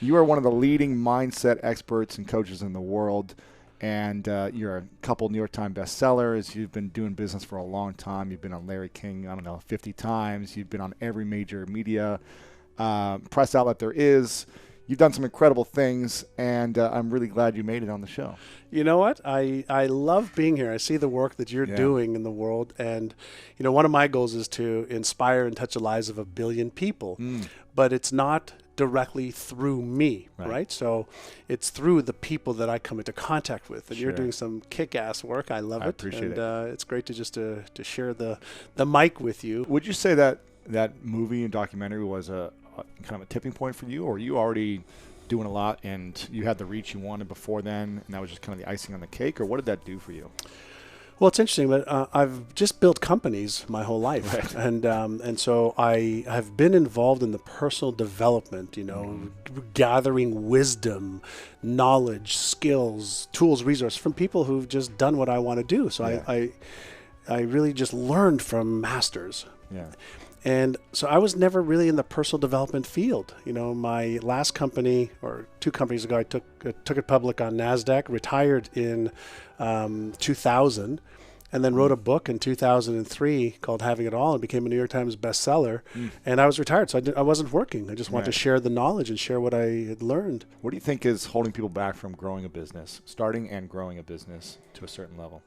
You are one of the leading mindset experts and coaches in the world, and you're a couple New York Times bestsellers. You've been doing business for a long time. You've been on Larry King, 50 times. You've been on every major media press outlet there is. You've done some incredible things, and I'm really glad you made it on the show. You know what? I love being here. I see the work that you're doing in the world, and one of my goals is to inspire and touch the lives of 1 billion people. But it's not directly through me, right? So it's through the people that I come into contact with, and you're doing some kick-ass work. I love it. I appreciate it. It's great to share the mic with you. Would you say that movie and documentary was a kind of a tipping point for you, or were you already doing a lot and you had the reach you wanted before then, and that was just kind of the icing on the cake, or what did that do for you? Well, it's interesting, but I've just built companies my whole life, and so I have been involved in the personal development, gathering wisdom, knowledge, skills, tools, resources from people who've just done what I want to do. So I really just learned from masters. Yeah. And so I was never really in the personal development field. My last company, or 2 companies ago, I took it public on NASDAQ, retired in 2000, and then wrote a book in 2003 called Having It All, and became a New York Times bestseller. And I was retired, so I wasn't working. I just wanted to share the knowledge and share what I had learned. What do you think is holding people back from growing a business, starting and growing a business to a certain level?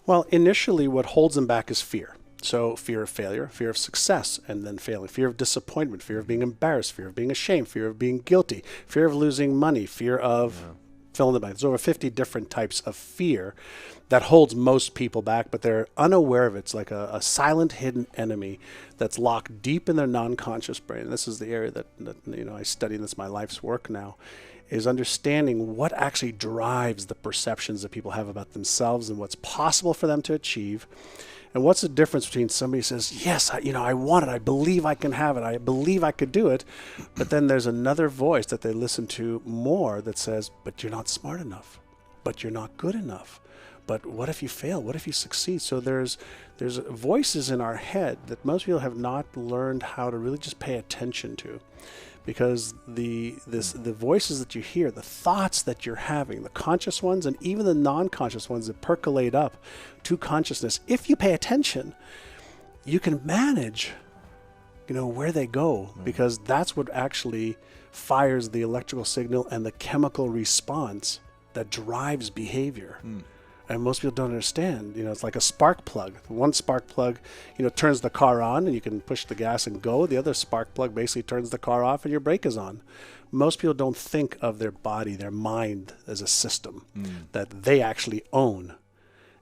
Well, initially what holds them back is fear. So fear of failure, fear of success and then failing, fear of disappointment, fear of being embarrassed, fear of being ashamed, fear of being guilty, fear of losing money, fear of fill in the blank. There's over 50 different types of fear that holds most people back, but they're unaware of it. It's like a silent hidden enemy that's locked deep in their non-conscious brain. This is the area that I study, and that's my life's work now, is understanding what actually drives the perceptions that people have about themselves and what's possible for them to achieve. And what's the difference between somebody who says, yes, I want it, I believe I can have it, I believe I could do it, but then there's another voice that they listen to more that says, but you're not smart enough, but you're not good enough, but what if you fail, what if you succeed? So there's voices in our head that most people have not learned how to really just pay attention to. Because the voices that you hear, the thoughts that you're having, the conscious ones and even the non-conscious ones that percolate up to consciousness, if you pay attention, you can manage, where they go, because that's what actually fires the electrical signal and the chemical response that drives behavior. And most people don't understand, it's like a spark plug. One spark plug, turns the car on and you can push the gas and go. The other spark plug basically turns the car off and your brake is on. Most people don't think of their body, their mind as a system that they actually own.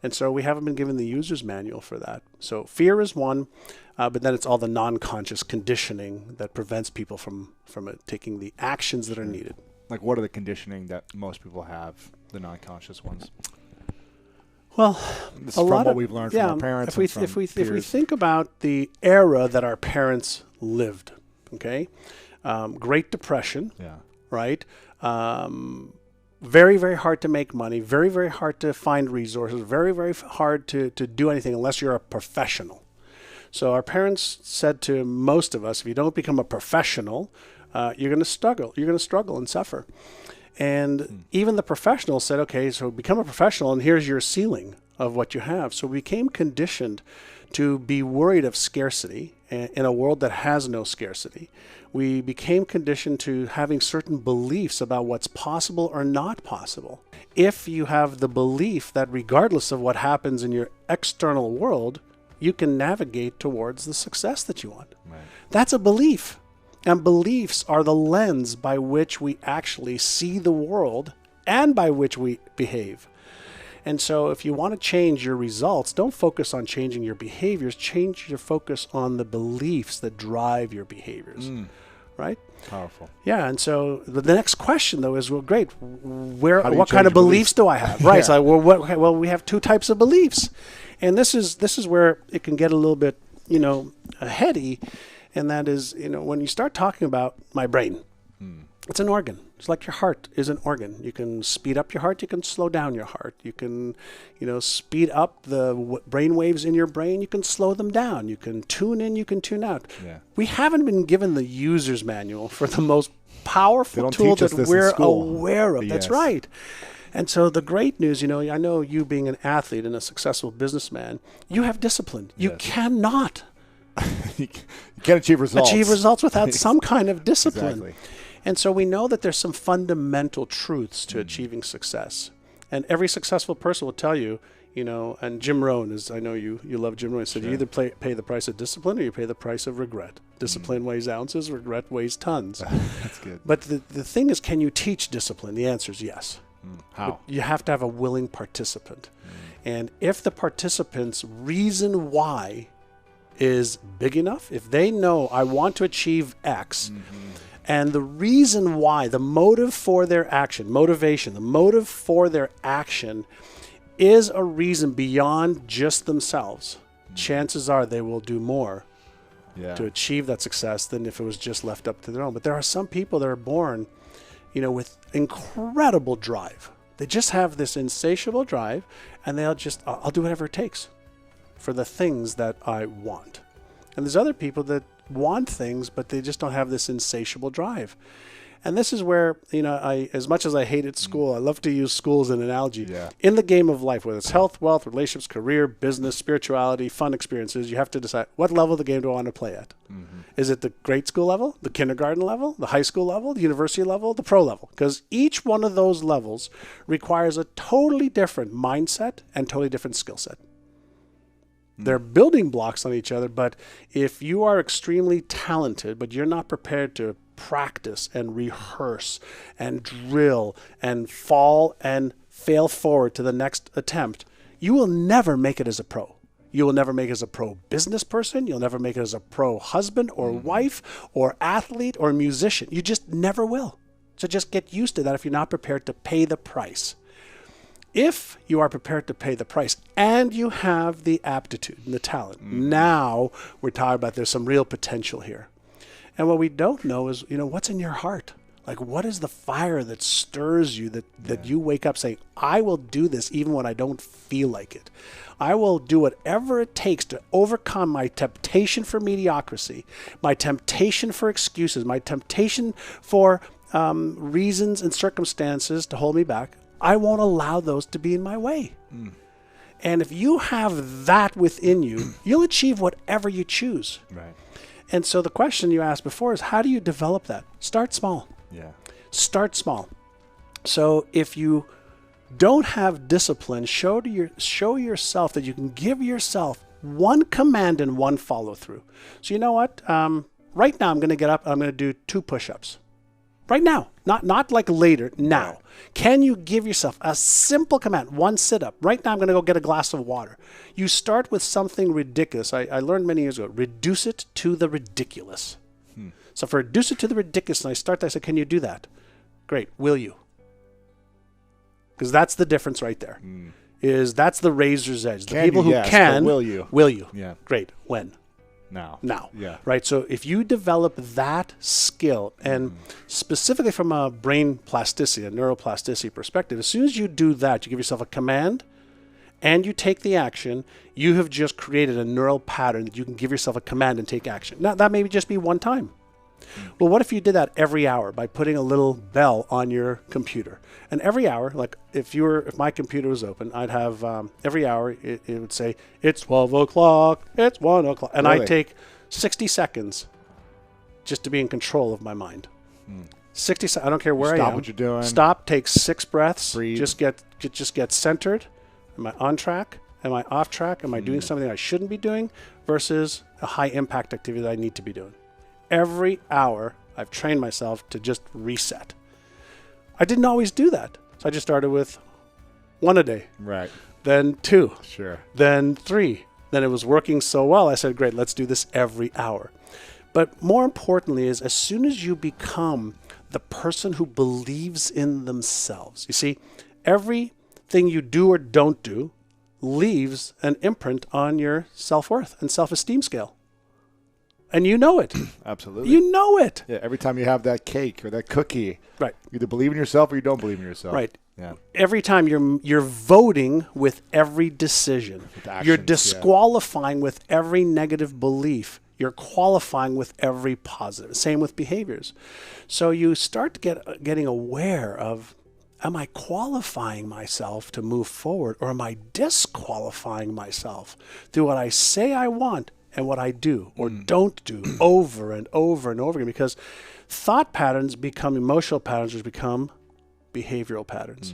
And so we haven't been given the user's manual for that. So fear is one, but then it's all the non-conscious conditioning that prevents people from taking the actions that are needed. Like, what are the conditioning that most people have, the non-conscious ones? Well, this is from what we've learned from our parents. If we think about the era that our parents lived, okay, Great Depression, right? Very, very hard to make money. Very, very hard to find resources. Very, very hard to do anything unless you're a professional. So our parents said to most of us, if you don't become a professional, you're going to struggle. You're going to struggle and suffer. And even the professionals said, okay, so become a professional and here's your ceiling of what you have. So we became conditioned to be worried of scarcity in a world that has no scarcity. We became conditioned to having certain beliefs about what's possible or not possible. If you have the belief that regardless of what happens in your external world, you can navigate towards the success that you want. Right. That's a belief. And beliefs are the lens by which we actually see the world and by which we behave. And so if you want to change your results, don't focus on changing your behaviors. Change your focus on the beliefs that drive your behaviors. Right? Powerful. Yeah. And so the next question, though, is, well, great. What kind of beliefs do I have? Right. So, well, we have 2 types of beliefs. And this is where it can get a little bit, heady. And that is, when you start talking about my brain, It's an organ. It's like your heart is an organ. You can speed up your heart. You can slow down your heart. You can, speed up the brain waves in your brain. You can slow them down. You can tune in. You can tune out. Yeah. We haven't been given the user's manual for the most powerful tool that we're aware of. That's right. And so the great news, I know you being an athlete and a successful businessman, you have discipline. You cannot you can't achieve results without some kind of discipline. Exactly. And so we know that there's some fundamental truths to achieving success. And every successful person will tell you, and Jim Rohn I know you love Jim Rohn, said you either pay the price of discipline or you pay the price of regret. Discipline weighs ounces, regret weighs tons. That's good. But the thing is, can you teach discipline? The answer is yes. How? But you have to have a willing participant. And if the participant's reason why is big enough, if they know I want to achieve X, and the reason why, the motive for their action, motivation, the motive for their action is a reason beyond just themselves, chances are they will do more to achieve that success than if it was just left up to their own. But there are some people that are born, with incredible drive. They just have this insatiable drive, and they'll just, I'll do whatever it takes for the things that I want. And there's other people that want things, but they just don't have this insatiable drive. And this is where, as much as I hated school, I love to use school as an analogy. Yeah. In the game of life, whether it's health, wealth, relationships, career, business, spirituality, fun experiences, you have to decide what level of the game do I want to play at. Is it the grade school level, the kindergarten level, the high school level, the university level, the pro level? Because each one of those levels requires a totally different mindset and totally different skill set. They're building blocks on each other, but if you are extremely talented, but you're not prepared to practice and rehearse and drill and fall and fail forward to the next attempt, you will never make it as a pro. You will never make it as a pro business person. You'll never make it as a pro husband or wife or athlete or musician. You just never will. So just get used to that if you're not prepared to pay the price. If you are prepared to pay the price and you have the aptitude and the talent, now we're talking about there's some real potential here. And what we don't know is, what's in your heart? Like, what is the fire that stirs you, that you wake up saying, I will do this even when I don't feel like it. I will do whatever it takes to overcome my temptation for mediocrity, my temptation for excuses, my temptation for reasons and circumstances to hold me back. I won't allow those to be in my way. And if you have that within you, you'll achieve whatever you choose. Right. And so the question you asked before is, how do you develop that? Start small. Yeah. Start small. So if you don't have discipline, show yourself that you can give yourself one command and one follow through. So you know what? Right now I'm going to get up and I'm going to do 2 push-ups. Right now, not like later, now. Right. Can you give yourself a simple command, 1 sit-up? Right now, I'm going to go get a glass of water. You start with something ridiculous. I learned many years ago, reduce it to the ridiculous. So if I reduce it to the ridiculous, and I start, I said, can you do that? Great. Will you? Because that's the difference right there. That's the razor's edge. The people who can, will you? Will you? Yeah. Great. When? Now. Yeah. Right. So if you develop that skill, and specifically from a brain plasticity, a neuroplasticity perspective, as soon as you do that, you give yourself a command and you take the action, you have just created a neural pattern that you can give yourself a command and take action. Now, that may just be one time. Well, what if you did that every hour by putting a little bell on your computer? And every hour, like if my computer was open, I'd have every hour it would say, it's 12 o'clock, it's 1 o'clock. And I'd take 60 seconds just to be in control of my mind. 60 seconds, I don't care where I am. Stop what you're doing. Stop, take 6 breaths. Breathe. Just get centered. Am I on track? Am I off track? Am I doing something I shouldn't be doing versus a high impact activity that I need to be doing? Every hour, I've trained myself to just reset. I didn't always do that. So I just started with 1 a day. Right. Then 2. Sure. Then 3. Then it was working so well, I said, great, let's do this every hour. But more importantly is, as soon as you become the person who believes in themselves, you see, everything you do or don't do leaves an imprint on your self-worth and self-esteem scale. And you know it. Absolutely. You know it. Yeah, every time you have that cake or that cookie, Right. you either believe in yourself or you don't believe in yourself. Right. Yeah. Every time you're voting with every decision. Actions, You're disqualifying with every negative belief. You're qualifying with every positive. Same with behaviors. So you start getting aware of, am I qualifying myself to move forward, or am I disqualifying myself through what I say I want and what I do or don't do over and over and over again? Because thought patterns become emotional patterns, which become behavioral patterns.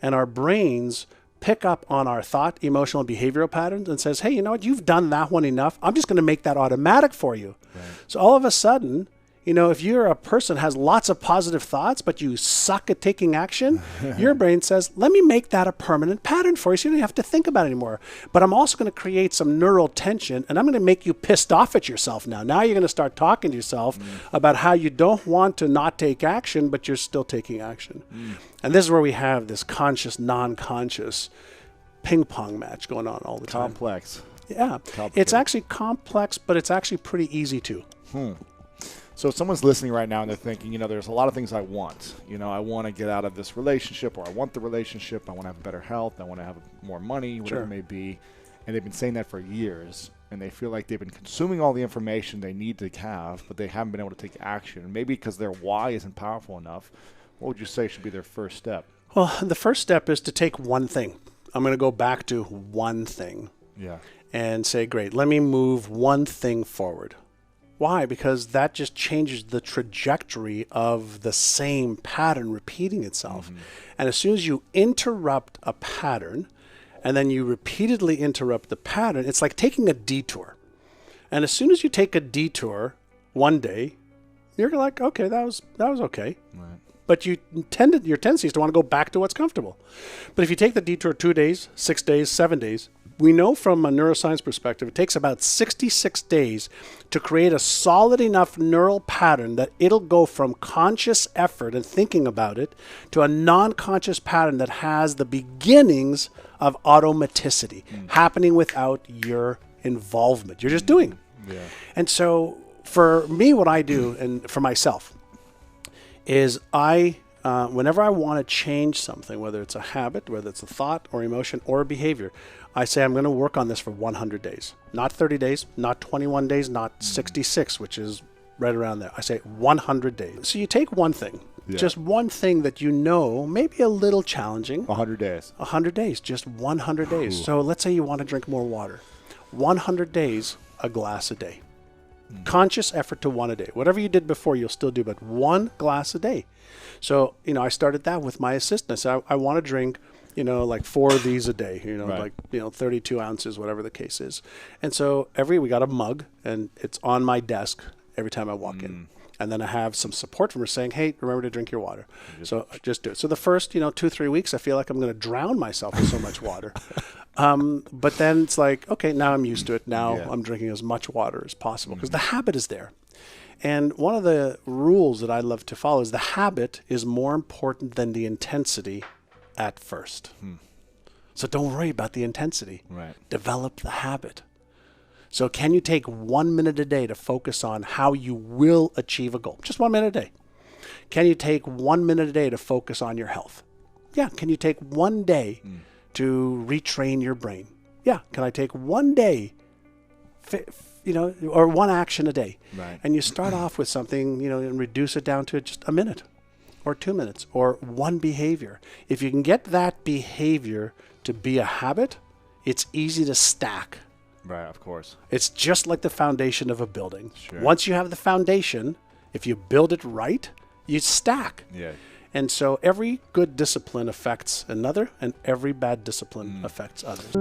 And our brains pick up on our thought, emotional, and behavioral patterns and says, hey, you know what? You've done that one enough. I'm just going to make that automatic for you. Right. So all of a sudden, you know, if you're a person who has lots of positive thoughts, but you suck at taking action, your brain says, let me make that a permanent pattern for you so you don't have to think about it anymore. But I'm also going to create some neural tension, and I'm going to make you pissed off at yourself now. Now you're going to start talking to yourself about how you don't want to not take action, but you're still taking action. And this is where we have this conscious, non-conscious ping pong match going on all the time. Complex. Yeah. It's actually complex, but it's actually pretty easy too. So if someone's listening right now and they're thinking, you know, there's a lot of things I want. You know, I want to get out of this relationship, or I want the relationship. I want to have better health. I want to have more money, whatever it may be. And they've been saying that for years. And they feel like they've been consuming all the information they need to have, but they haven't been able to take action. Maybe because their why isn't powerful enough. What would you say should be their first step? Well, the first step is to take one thing. I'm going to go back to one thing. Yeah. And say, great, let me move one thing forward. Why? Because that just changes the trajectory of the same pattern repeating itself. And as soon as you interrupt a pattern, and then you repeatedly interrupt the pattern, it's like taking a detour. And as soon as you take a detour one day, you're like, okay, that was okay. Right. But your tendency is to want to go back to what's comfortable. But if you take the detour 2 days, 6 days, 7 days, we know from a neuroscience perspective, it takes about 66 days to create a solid enough neural pattern that it'll go from conscious effort and thinking about it to a non-conscious pattern that has the beginnings of automaticity happening without your involvement. You're just doing. Yeah. And so for me, what I do, and for myself, is whenever I want to change something, whether it's a habit, whether it's a thought or emotion or a behavior, I say I'm going to work on this for 100 days. Not 30 days, not 21 days, not 66, which is right around there. I say 100 days. So you take one thing, just one thing that you know may be a little challenging. 100 days. 100 days, just 100 days. So let's say you want to drink more water. 100 days, a glass a day. Conscious effort to one a day. Whatever you did before, you'll still do, but 1 glass a day. So, you know, I started that with my assistant. I said, I want to drink, you know, like 4 of these a day, you know, like, you know, 32 ounces, whatever the case is. And so we got a mug, and it's on my desk every time I walk in. And then I have some support from her saying, hey, remember to drink your water. So just do it. So the first, 2-3 weeks, I feel like I'm going to drown myself with so much water. But then it's like, okay, now I'm used to it. Now I'm drinking as much water as possible because the habit is there. And one of the rules that I love to follow is the habit is more important than the intensity at first. So don't worry about the intensity. Develop the habit. So can you take 1 minute a day to focus on how you will achieve a goal? Just 1 minute a day. Can you take 1 minute a day to focus on your health? Yeah. Can you take 1 day to retrain your brain? Yeah. Can I take 1 day, or one action a day? And you start off with something, and reduce it down to just a minute or 2 minutes or one behavior. If you can get that behavior to be a habit, it's easy to stack. Right, of course. It's just like the foundation of a building. Once you have the foundation, if you build it right, you stack. And so every good discipline affects another, and every bad discipline affects others.